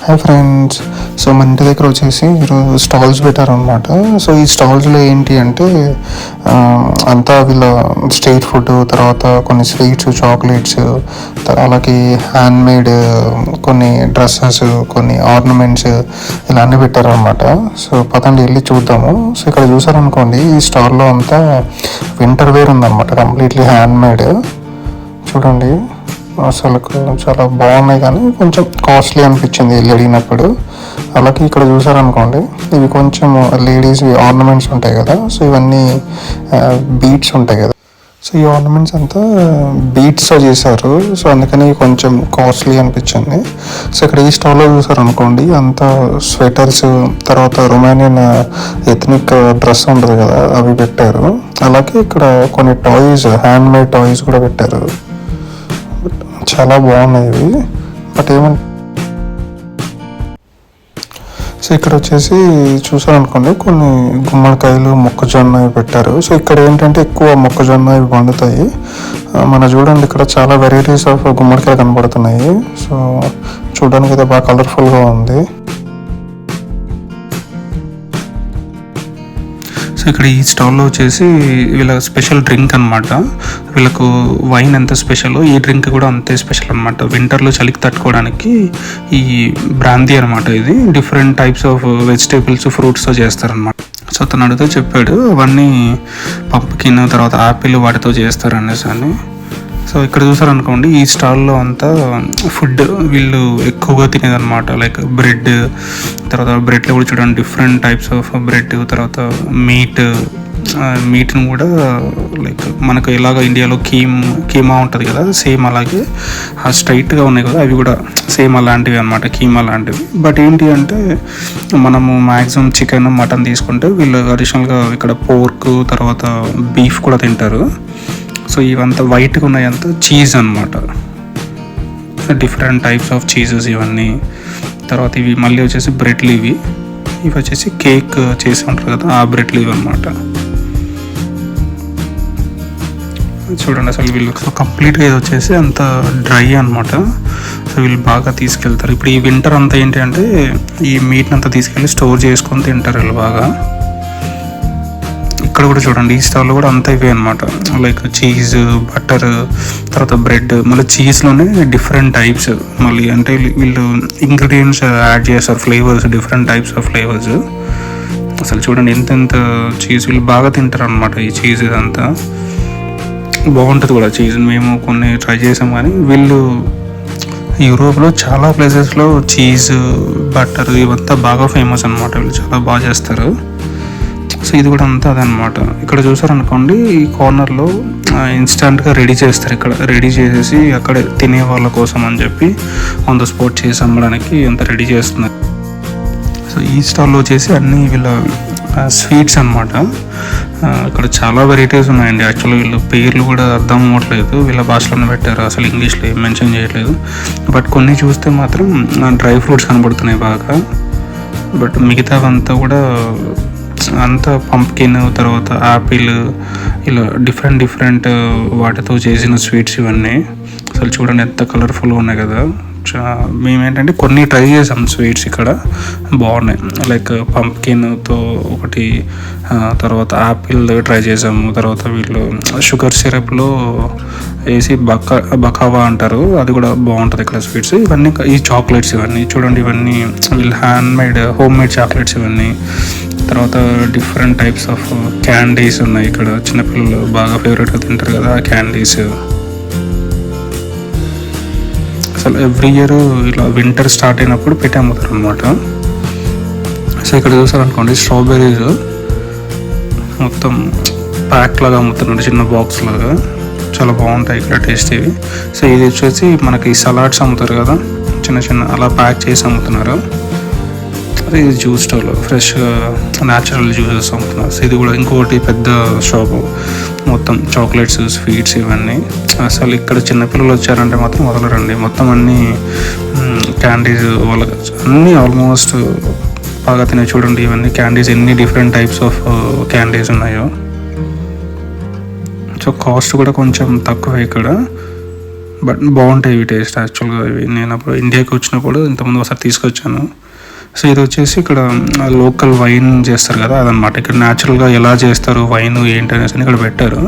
Hi friends. So మన ఇంటి దగ్గర వచ్చేసి ఈరోజు స్టాల్స్ పెట్టారనమాట. సో ఈ స్టాల్స్లో ఏంటి అంటే అంతా వీళ్ళ స్ట్రీట్ ఫుడ్, తర్వాత కొన్ని స్వీట్స్, చాక్లెట్స్, అలాగే హ్యాండ్మేడ్ కొన్ని డ్రెస్సెస్, కొన్ని ఆర్నమెంట్స్ ఇలా అన్నీ పెట్టారనమాట. సో పదండి వెళ్ళి చూద్దాము. సో ఇక్కడ చూసారనుకోండి, ఈ స్టాల్లో అంతా వింటర్ వేర్ ఉందన్నమాట, కంప్లీట్లీ హ్యాండ్మేడ్. చూడండి, అసలు చాలా బాగున్నాయి, కానీ కొంచెం కాస్ట్లీ అనిపించింది వెళ్ళి అడిగినప్పుడు. అలాగే ఇక్కడ చూసారనుకోండి, ఇవి కొంచెం లేడీస్ ఆర్నమెంట్స్ ఉంటాయి కదా. సో ఇవన్నీ బీడ్స్ ఉంటాయి కదా. సో ఈ ఆర్నమెంట్స్ అంతా బీడ్స్తో చేశారు. సో అందుకని కొంచెం కాస్ట్లీ అనిపించింది. సో ఇక్కడ ఈ స్టాల్లో చూసారనుకోండి, అంతా స్వెటర్స్, తర్వాత రొమానియన్ ఎథనిక్ డ్రెస్ ఉంటుంది కదా, అవి పెట్టారు. అలాగే ఇక్కడ కొన్ని టాయ్స్, హ్యాండ్మేడ్ టాయ్స్ కూడా పెట్టారు. చాలా బాగున్నాయి ఇవి. బట్ ఏమంటే సో ఇక్కడ వచ్చేసి చూసారనుకోండి, కొన్ని గుమ్మడికాయలు, మొక్కజొన్న ఇవి పెట్టారు. సో ఇక్కడ ఏంటంటే ఎక్కువ మొక్కజొన్న ఇవి పండుతాయి. చూడండి, ఇక్కడ చాలా వెరైటీస్ ఆఫ్ గుమ్మడికాయలు కనబడుతున్నాయి. సో చూడడానికి అయితే బాగా కలర్ఫుల్గా ఉంది. సో ఇక్కడ ఈ స్టాల్లో వచ్చేసి వీళ్ళ స్పెషల్ డ్రింక్ అనమాట. వీళ్ళకు వైన్ ఎంత స్పెషల్, ఈ డ్రింక్ కూడా అంతే స్పెషల్ అనమాట. వింటర్లో చలికి తట్టుకోవడానికి ఈ బ్రాందీ అనమాట. ఇది డిఫరెంట్ టైప్స్ ఆఫ్ వెజిటేబుల్స్, ఫ్రూట్స్తో చేస్తారనమాట. సో తను అడిగితే చెప్పాడు, అవన్నీ పంప్కిన్, తర్వాత యాపిల్ వాటితో చేస్తారు అనేసి అని. సో ఇక్కడ చూసారనుకోండి, ఈ స్టాల్లో అంతా ఫుడ్ వీళ్ళు ఎక్కువగా తినేదన్నమాట. లైక్ బ్రెడ్, తర్వాత బ్రెడ్లో కూడా చూడండి డిఫరెంట్ టైప్స్ ఆఫ్ బ్రెడ్, తర్వాత మీట్ను కూడా లైక్ మనకు ఎలాగ ఇండియాలో కీమా ఉంటుంది కదా, సేమ్ అలాగే స్ట్రైట్గా ఉన్నాయి కదా, అవి కూడా సేమ్ అలాంటివి అనమాట, కీమా లాంటివి. బట్ ఏంటి అంటే మనము మ్యాక్సిమం చికెన్, మటన్ తీసుకుంటే వీళ్ళు అడిషనల్గా ఇక్కడ పోర్క్, తర్వాత బీఫ్ కూడా తింటారు. సో ఇవంతా వైట్గా ఉన్నాయి, అంతా చీజ్ అనమాట, డిఫరెంట్ టైప్స్ ఆఫ్ చీజెస్ ఇవన్నీ. తర్వాత ఇవి మళ్ళీ వచ్చేసి బ్రెడ్లు, ఇవి వచ్చేసి కేక్ చేసి ఉంటారు కదా, ఆ బ్రెడ్లు ఇవి అనమాట. చూడండి, అసలు వీళ్ళు కంప్లీట్గా ఇది వచ్చేసి అంత డ్రై అనమాట. సో వీళ్ళు బాగా తీసుకెళ్తారు. ఇప్పుడు ఈ వింటర్ అంతా ఏంటి అంటే ఈ మీట్ని అంతా తీసుకెళ్ళి స్టోర్ చేసుకొని తింటారు వీళ్ళు బాగా. ఇక్కడ కూడా చూడండి, ఈ స్టాల్లో కూడా అంతా ఇవే అనమాట. లైక్ చీజ్, బటర్, తర్వాత బ్రెడ్, మళ్ళీ చీజ్లోనే డిఫరెంట్ టైప్స్, మళ్ళీ అంటే వీళ్ళు ఇంగ్రీడియంట్స్ యాడ్ చేస్తారు, flavours, different types of flavours. అసలు చూడండి ఎంత చీజ్ వీళ్ళు బాగా తింటారు అనమాట. ఈ చీజ్ ఇదంతా బాగుంటుంది కూడా చీజ్. మేము కొన్ని ట్రై చేసాం, కానీ వీళ్ళు యూరోప్లో చాలా ప్లేసెస్లో చీజ్, బటర్ ఇవంతా బాగా ఫేమస్ అనమాట. వీళ్ళు చాలా బాగా చేస్తారు. సో ఇది కూడా అంతా అదనమాట. ఇక్కడ చూసారనుకోండి, ఈ కార్నర్లో ఇన్స్టంట్గా రెడీ చేస్తారు. ఇక్కడ రెడీ చేసేసి అక్కడే తినే వాళ్ళ కోసం అని చెప్పి ఆన్ ద స్పాట్ చేసి అమ్మడానికి అంత రెడీ చేస్తున్నారు. సో ఈ స్టాల్లో వచ్చేసి అన్నీ వీళ్ళ స్వీట్స్ అనమాట. ఇక్కడ చాలా వెరైటీస్ ఉన్నాయండి. యాక్చువల్గా వీళ్ళు పేర్లు కూడా అర్థం అవ్వట్లేదు, వీళ్ళ భాషలోనే పెట్టారు, అసలు ఇంగ్లీష్లో ఏం మెన్షన్ చేయట్లేదు. బట్ కొన్ని చూస్తే మాత్రం డ్రై ఫ్రూట్స్ కనబడుతున్నాయి బాగా. బట్ మిగతావంతా కూడా అంతా పంప్కిన్, తర్వాత యాపిల్, ఇలా డిఫరెంట్ వాటితో చేసిన స్వీట్స్ ఇవన్నీ. అసలు చూడండి ఎంత కలర్ఫుల్గా ఉన్నాయి కదా. మేమేంటంటే కొన్ని ట్రై చేసాం స్వీట్స్, ఇక్కడ బాగున్నాయి. లైక్ పంప్కిన్తో ఒకటి, తర్వాత యాపిల్ ట్రై చేసాము, తర్వాత వీళ్ళు షుగర్ సిరప్లో వేసి బకావా అంటారు, అది కూడా బాగుంటుంది ఇక్కడ స్వీట్స్. ఇవన్నీ ఈ చాక్లెట్స్ ఇవన్నీ చూడండి, ఇవన్నీ వీళ్ళు హోమ్ మేడ్ చాక్లెట్స్ ఇవన్నీ. తర్వాత డిఫరెంట్ టైప్స్ ఆఫ్ క్యాండీస్ ఉన్నాయి ఇక్కడ, చిన్నపిల్లలు బాగా ఫేవరెట్గా తింటారు కదా ఆ క్యాండీస్. అసలు ఎవ్రీ ఇయర్ ఇలా వింటర్ స్టార్ట్ అయినప్పుడు పెట్టి అమ్ముతారు అనమాట. సో ఇక్కడ చూసారనుకోండి, స్ట్రాబెర్రీస్ మొత్తం ప్యాక్ లాగా అమ్ముతున్నాడు, చిన్న బాక్స్ లాగా, చాలా బాగుంటాయి ఇక్కడ టేస్టీవి. సో ఇది వచ్చేసి మనకి సలాడ్స్ అమ్ముతారు కదా, చిన్న అలా ప్యాక్ చేసి అమ్ముతున్నారు. ఇది జ్యూస్ స్టాల్, ఫ్రెష్గా న్యాచురల్ జ్యూసెస్ అమ్ముతున్నారు. సో ఇది కూడా ఇంకొకటి పెద్ద షాపు, మొత్తం చాక్లెట్స్, స్వీట్స్ ఇవన్నీ. అసలు ఇక్కడ చిన్నపిల్లలు వచ్చారంటే మాత్రం వదలరండి, మొత్తం అన్నీ క్యాండీస్, వాళ్ళకి అన్నీ ఆల్మోస్ట్ బాగా తినే. చూడండి ఇవన్నీ క్యాండీస్, ఎన్ని డిఫరెంట్ టైప్స్ ఆఫ్ క్యాండీస్ ఉన్నాయో. సో కాస్ట్ కూడా కొంచెం తక్కువ ఇక్కడ. బట్ బాగుంటాయి ఇవి టేస్ట్ యాక్చువల్గా. ఇవి నేను అప్పుడు ఇండియాకి వచ్చినప్పుడు ఇంతకుముందు ఒకసారి తీసుకొచ్చాను. సో ఇది వచ్చేసి ఇక్కడ లోకల్ వైన్ చేస్తారు కదా అదనమాట. ఇక్కడ న్యాచురల్గా ఎలా చేస్తారు వైన్ ఏంటి అనేసి ఇక్కడ పెట్టారు.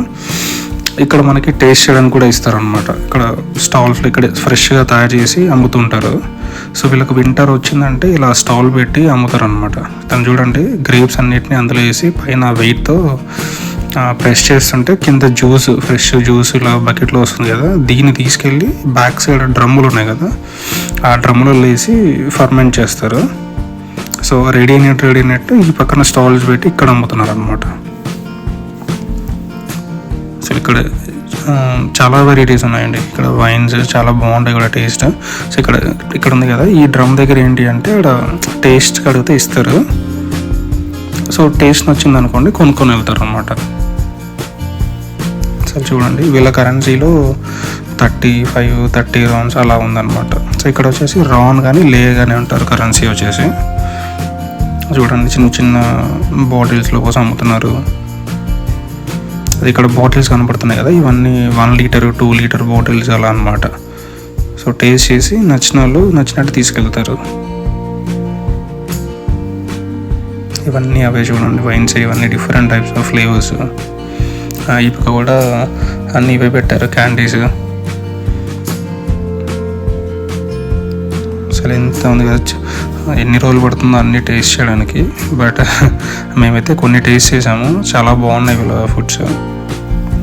ఇక్కడ మనకి టేస్ట్ చేయడానికి కూడా ఇస్తారనమాట. ఇక్కడ స్టాల్స్లో ఇక్కడ ఫ్రెష్గా తయారు చేసి అమ్ముతుంటారు. సో వీళ్ళకి వింటర్ వచ్చిందంటే ఇలా స్టాల్ పెట్టి అమ్ముతారు అనమాట. తను చూడండి గ్రేప్స్ అన్నిటిని అందులో వేసి పైన వెయిట్తో ప్రెస్ చేస్తుంటే కింద జ్యూస్ ఫ్రెష్ జ్యూస్ ఇలా బకెట్లో వస్తుంది కదా, దీన్ని తీసుకెళ్ళి బ్యాక్ సైడ్ డ్రమ్ములు ఉన్నాయి కదా ఆ డ్రమ్ములలో వేసి ఫర్మెంట్ చేస్తారు. సో రెడీ అయినట్టు ఈ పక్కన స్టాల్స్ పెట్టి ఇక్కడ అమ్ముతున్నారు అనమాట. సో ఇక్కడ చాలా వెరైటీస్ ఉన్నాయండి. ఇక్కడ వైన్స్ చాలా బాగుంటాయి కూడా టేస్ట్. సో ఇక్కడ ఉంది కదా ఈ డ్రమ్ దగ్గర ఏంటి అంటే ఇక్కడ టేస్ట్ అడిగితే ఇస్తారు. సో టేస్ట్ నచ్చింది అనుకోండి కొనుక్కొని వెళ్తారు అనమాట. సో చూడండి వీళ్ళ కరెన్సీలో 30 రౌండ్స్ అలా ఉందన్నమాట. సో ఇక్కడ వచ్చేసి రాన్ కానీ లే కానీ ఉంటారు కరెన్సీ వచ్చేసి. చూడండి చిన్న చిన్న బాటిల్స్లో కోసం అమ్ముతున్నారు. అది ఇక్కడ బాటిల్స్ కనపడుతున్నాయి కదా ఇవన్నీ 1 లీటర్ 2 లీటర్ బాటిల్స్ అలా అనమాట. సో టేస్ట్ చేసి నచ్చిన వాళ్ళు నచ్చినట్టు తీసుకెళ్తారు. ఇవన్నీ అవే చూడండి వైన్స్, ఇవన్నీ డిఫరెంట్ టైప్స్ ఆఫ్ ఫ్లేవర్స్. ఇప్పుడు కూడా అన్నీ ఇవే పెట్టారు క్యాండీస్. అసలు ఎంత ఉంది కదా, ఎన్ని రోజులు పడుతుందో అన్నీ టేస్ట్ చేయడానికి. బట్ మేమైతే కొన్ని టేస్ట్ చేసాము, చాలా బాగున్నాయి వీళ్ళ ఫుడ్స్.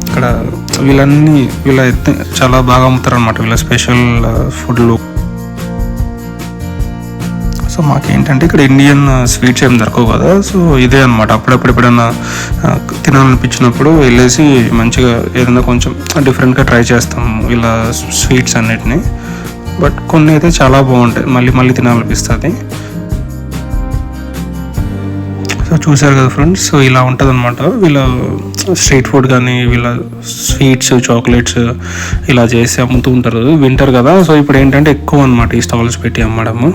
ఇక్కడ వీళ్ళ చాలా బాగా అమ్ముతారు అనమాట వీళ్ళ స్పెషల్ ఫుడ్లు. సో మాకేంటంటే ఇక్కడ ఇండియన్ స్వీట్స్ ఏం దొరకవు కదా, సో ఇదే అనమాట. అప్పుడప్పుడు ఎప్పుడైనా తినాలనిపించినప్పుడు వెళ్ళేసి మంచిగా ఏదైనా కొంచెం డిఫరెంట్గా ట్రై చేస్తాము వీళ్ళ స్వీట్స్ అన్నిటిని. బట్ కొన్ని అయితే చాలా బాగుంటాయి, మళ్ళీ తినాలనిపిస్తుంది. సో చూసారు కదా ఫ్రెండ్స్, సో ఇలా ఉంటుంది అనమాట వీళ్ళ స్ట్రీట్ ఫుడ్. కానీ వీళ్ళ స్వీట్స్ చాక్లెట్స్ ఇలా చేసి అమ్ముతూ ఉంటారు. వింటర్ కదా, సో ఇప్పుడు ఏంటంటే ఎక్కువ అనమాట ఈ స్టాల్స్ పెట్టి అమ్మడము.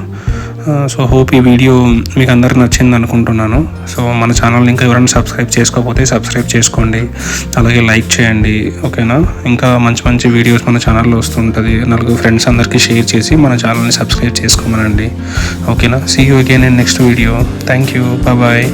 సో హోప్ ఈ వీడియో మీకు అందరికి నచ్చింది అనుకుంటున్నాను. సో మన ఛానల్ ఇంకా ఎవరైనా సబ్స్క్రైబ్ చేసుకోకపోతే సబ్స్క్రైబ్ చేసుకోండి, అలాగే లైక్ చేయండి, ఓకేనా. ఇంకా మంచి వీడియోస్ మన ఛానల్లో వస్తుంటుంది. 4 ఫ్రెండ్స్ అందరికీ షేర్ చేసి మన ఛానల్ని సబ్స్క్రైబ్ చేసుకోమనండి, ఓకేనా. See you again in next video. Thank you, bye.